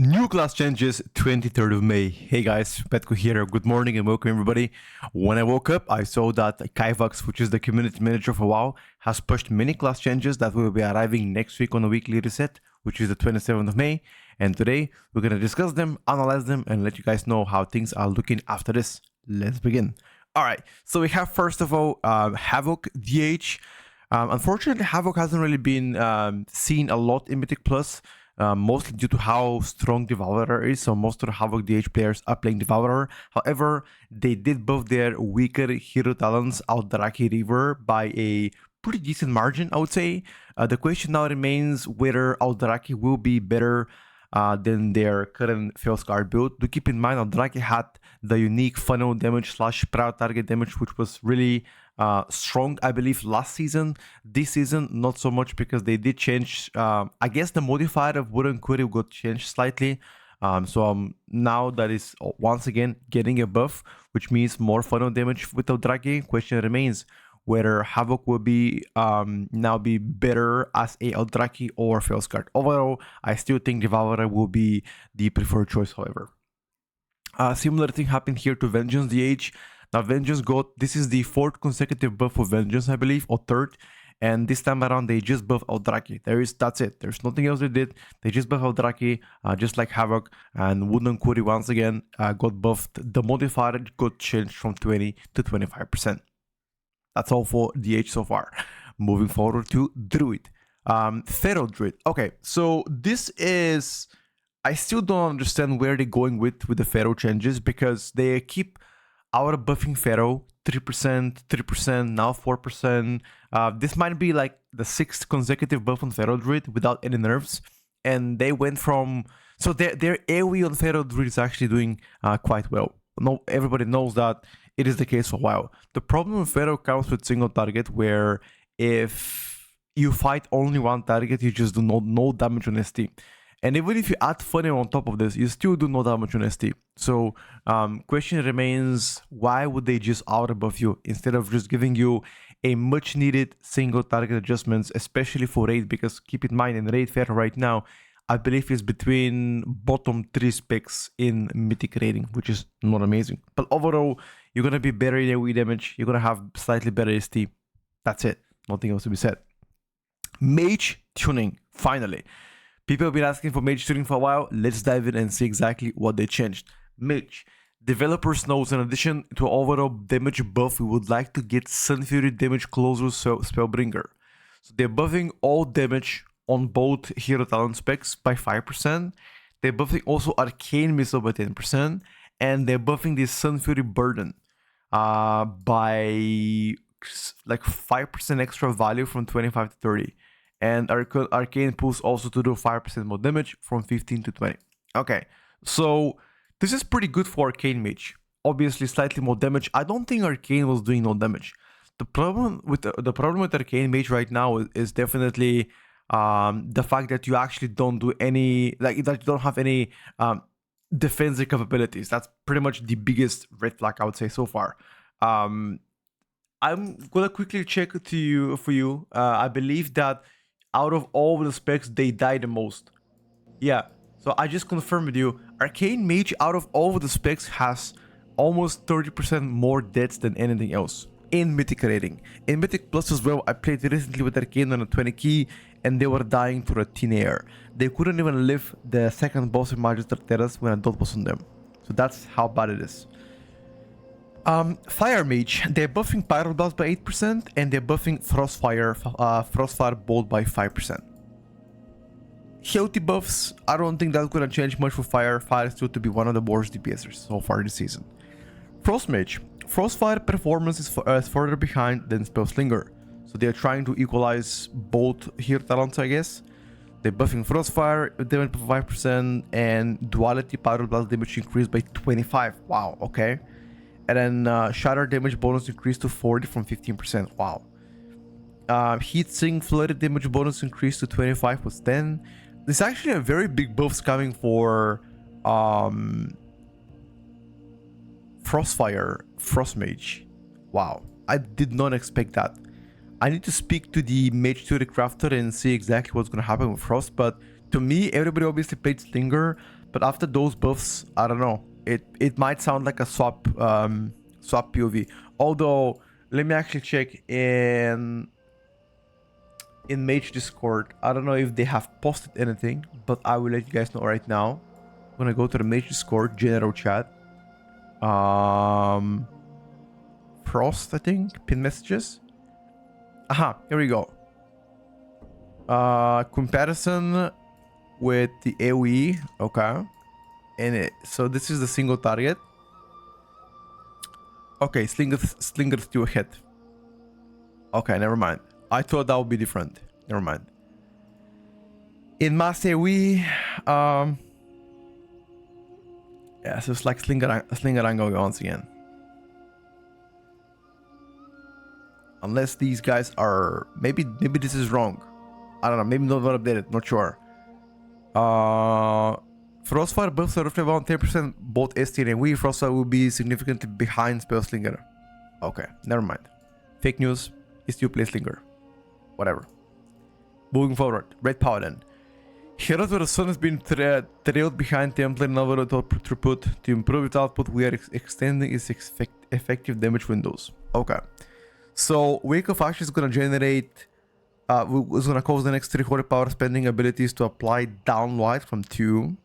New class changes 23rd of May. Hey guys, Petko here. Good morning and welcome everybody. When I woke up, I saw that Kyvox, which is the community manager for WoW, has pushed many class changes that will be arriving next week on a weekly reset, which is the 27th of May. And today, we're going to discuss them, analyze them, and let you guys know how things are looking after this. Let's begin. Alright, so we have first of all, Havoc DH. Unfortunately, Havoc hasn't really been seen a lot in Mythic Plus. Mostly due to how strong Devourer is, so most of the Havoc DH players are playing Devourer. However, they did buff their weaker hero talents Aldraki River by a pretty decent margin, I would say. The question now remains whether Aldraki will be better than their current Felskar build. Do keep in mind, Aldraki had the unique funnel damage / proud target damage, which was really strong, I believe, last season. This season, not so much, because they did change. I guess the modifier of Wooden Curry got changed slightly. Now that is once again getting a buff, which means more funnel damage with Aldraki. Question remains whether Havoc will be now be better as a Aldraki or Felskar. Overall, I still think Devourer will be the preferred choice, however. Similar thing happened here to Vengeance DH. Now Vengeance this is the 4th consecutive buff for Vengeance, I believe, or 3rd. And this time around, they just buff Aldraki. That's it. There's nothing else they did. They just buff Aldraki, just like Havoc. And Wooden Curry once again got buffed. The modifier got changed from 20 to 25%. That's all for DH so far. Moving forward to Druid. Feral Druid. Okay, so this is... I still don't understand where they're going with the Feral changes, because they keep out buffing Feral 3%, 3%, now 4%. This might be like the 6th consecutive buff on Feral Druid without any nerfs. And they went from... So their AoE on Feral Druid is actually doing quite well. No, everybody knows that it is the case for a while. The problem with Feral comes with single target, where if you fight only one target, you just do no damage on ST. And even if you add funnel on top of this, you still do no damage on ST. So question remains, why would they just out-buff you instead of just giving you a much needed single target adjustments, especially for raid? Because keep in mind, in raid Feral right now, I believe is between bottom 3 specs in mythic rating, which is not amazing. But overall, you're going to be better in AoE damage. You're going to have slightly better ST. That's it. Nothing else to be said. Mage tuning, finally. People have been asking for Mage tuning for a while. Let's dive in and see exactly what they changed. Mage. Developers knows, in addition to overall damage buff, we would like to get Sun Fury damage closer Spellbringer. So they're buffing all damage on both hero talent specs by 5%. They're buffing also Arcane Missile by 10%. And they're buffing the Sun Fury Burden by like 5% extra value from 25 to 30. And Arcane Pulse also to do 5% more damage from 15 to 20. Okay, so this is pretty good for Arcane Mage. Obviously, slightly more damage. I don't think Arcane was doing no damage. The problem with Arcane Mage right now is definitely the fact that you actually don't do any, like, that you don't have any defensive capabilities. That's pretty much the biggest red flag, I would say, so far. I'm gonna quickly check for you. I believe that out of all the specs, they die the most. Yeah, so I just confirmed with you, Arcane Mage out of all the specs has almost 30% more deaths than anything else in Mythic rating. In Mythic Plus as well, I played recently with Arcane on a 20 key, and they were dying to a thin air. They couldn't even live the second boss in Magister Terrace when a dot was on them. So that's how bad it is. Fire Mage, they're buffing Pyro Blast by 8%, and they're buffing Frostfire Bolt by 5%. Healthy buffs, I don't think that's gonna change much for Fire. Fire is still to be one of the worst DPSers so far this season. Frost Mage, Frostfire performance is further behind than Spellslinger, so they're trying to equalize both hero talents, I guess. They're buffing Frostfire damage by 5%, and Duality Pyro Blast damage increased by 25. Wow, okay. And then Shatter damage bonus increased to 40 from 15%. Wow. Heatsink flooded damage bonus increased to 25 was 10. There's actually a very big buffs coming for Frostfire, Frostmage. Wow. I did not expect that. I need to speak to the Mage Theory Crafter and see exactly what's going to happen with Frost, but to me, everybody obviously played Stinger, But after those buffs, I don't know. It might sound like a swap POV. Although, let me actually check in MAGE Discord. I don't know if they have posted anything, but I will let you guys know right now. I'm gonna go to the MAGE Discord general chat. Frost, I think, pin messages. Aha, here we go. Comparison with the AoE, okay. And so this is the single target. Okay, Slinger's still ahead. Okay, never mind. I thought that would be different. Never mind. In mass AoE, yeah, so it's like Slinger angle once again. Unless these guys are maybe this is wrong. I don't know. Maybe not updated. Not sure. Frostfire buffs are roughly around 10% both ST and AoE. Frostfire will be significantly behind Spellslinger. Okay, never mind. Fake news. He still plays Slinger. Whatever. Moving forward, Ret Paladin. Heroes where the sun has been trailed behind Templar and overall throughput. To improve its output, we are extending its effective damage windows. Okay. So, Wake of Ashes is going to generate... is going to cause the next 3 holy power spending abilities to apply downlight from 2.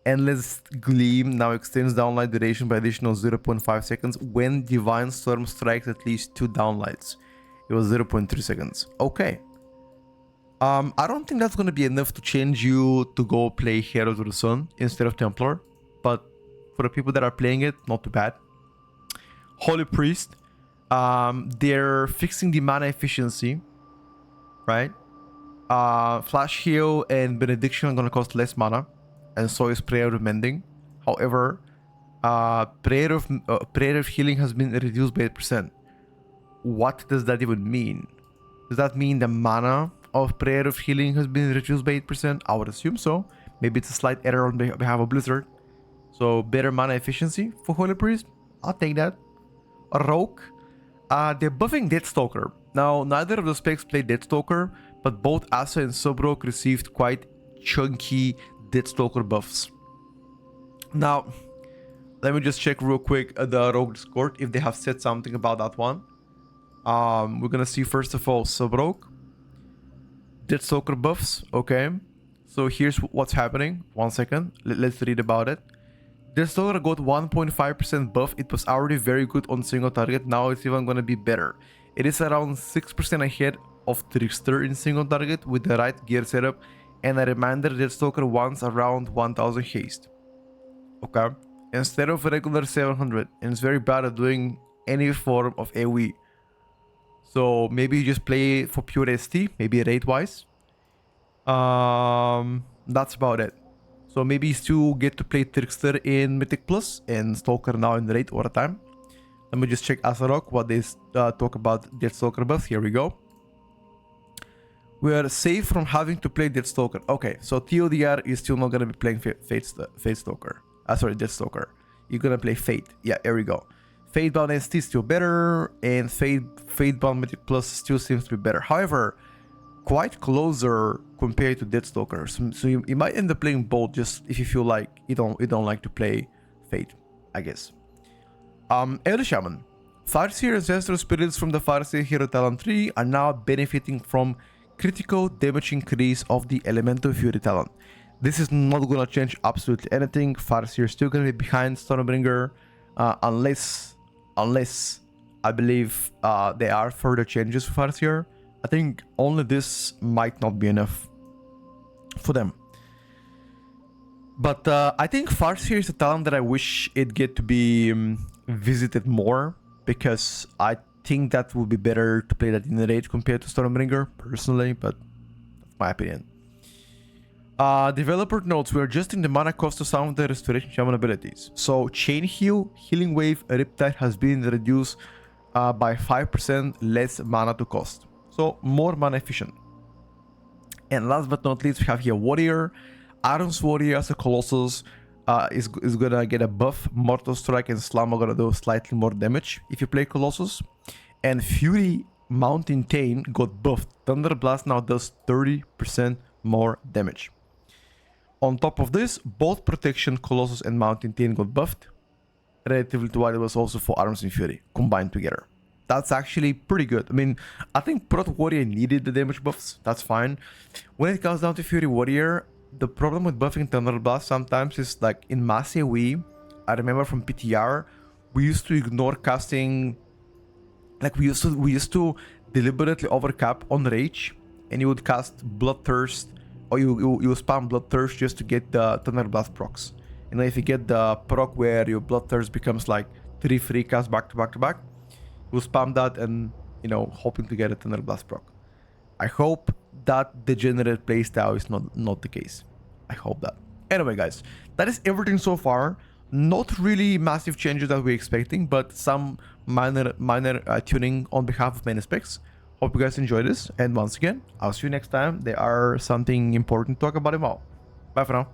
Endless Gleam now extends downlight duration by additional 0.5 seconds when Divine Storm strikes at least 2 downlights. It was 0.3 seconds. Okay. I don't think that's going to be enough to change you to go play Heroes of the Sun instead of Templar. But for the people that are playing it, not too bad. Holy Priest. They're fixing the mana efficiency. Right? Flash Heal and Benediction are going to cost less mana. And so is Prayer of Mending. However, Prayer of Healing has been reduced by 8%. What does that even mean? Does that mean the mana of Prayer of Healing has been reduced by 8%? I would assume so. Maybe it's a slight error on behalf of Blizzard. So better mana efficiency for Holy Priest. I'll take that. A Rogue. They're buffing Deathstalker. Now, neither of the specs play Deathstalker, but both Asa and Sub-Rogue received quite chunky Deathstalker buffs. Now, let me just check real quick the Rogue Discord if they have said something about that one. We're gonna see first of all Sub-Rogue. Deathstalker buffs, okay. So here's what's happening. 1 second, let's read about it. Deathstalker got 1.5% buff. It was already very good on single target. Now it's even gonna be better. It is around 6% ahead of Trickster in single target with the right gear setup. And a reminder, Deathstalker wants around 1000 haste. Okay. Instead of regular 700. And it's very bad at doing any form of AoE. So maybe you just play for pure ST, maybe rate wise. That's about it. So maybe you still get to play Trickster in Mythic Plus and Stalker now in rate over time. Let me just check Azarok what they talk about Deathstalker buffs. Here we go. We are safe from having to play Deathstalker. Okay, so TLDR is still not gonna be playing Fate Stalker. Sorry, Deathstalker. You're gonna play Fate. Yeah, here we go. Fatebound ST is still better, and Fatebound Mythic Plus still seems to be better. However, quite closer compared to Deathstalker. So you might end up playing both just if you feel like you don't like to play Fate, I guess. Ele Shaman. Farseer Ancestral Spirits from the Farseer Hero Talent 3 are now benefiting from critical damage increase of the Elemental Fury Talent. This is not gonna change absolutely anything. Farseer is still gonna be behind Stormbringer, unless I believe there are further changes for Farseer. I think only this might not be enough for them. But I think Farseer is a talent that I wish it get to be visited more, because I think that would be better to play that in the rate compared to Stormbringer, personally, but that's my opinion. Developer notes, we're adjusting the mana cost to some of the Restoration Shaman abilities. So Chain Heal, Healing Wave, Riptide has been reduced by 5% less mana to cost. So more mana efficient. And last but not least, we have here Warrior. Iron's Warrior as a Colossus is gonna get a buff. Mortal Strike and Slam are gonna do slightly more damage if you play Colossus. And Fury Mountain Tane got buffed. Thunder Blast now does 30% more damage. On top of this, both Protection, Colossus, and Mountain 10 got buffed, relatively to what it was also for Arms and Fury, combined together. That's actually pretty good. I mean, I think Prot Warrior needed the damage buffs, that's fine. When it comes down to Fury Warrior, the problem with buffing Thunder Blast sometimes is like in Mass AoE, I remember from PTR, we used to ignore casting, like we used to deliberately overcap on Rage, and you would cast Bloodthirst, or you spam Bloodthirst just to get the Thunder Blast procs. And then if you get the proc where your Bloodthirst becomes like 3 free casts back to back to back, you spam that and, you know, hoping to get a Thunder Blast proc. I hope that degenerate playstyle is not the case. I hope that. Anyway, guys, that is everything so far. Not really massive changes that we're expecting, but some minor tuning on behalf of main specs. Hope you guys enjoy this, and once again, I'll see you next time. There are something important to talk about in WoW. Bye for now.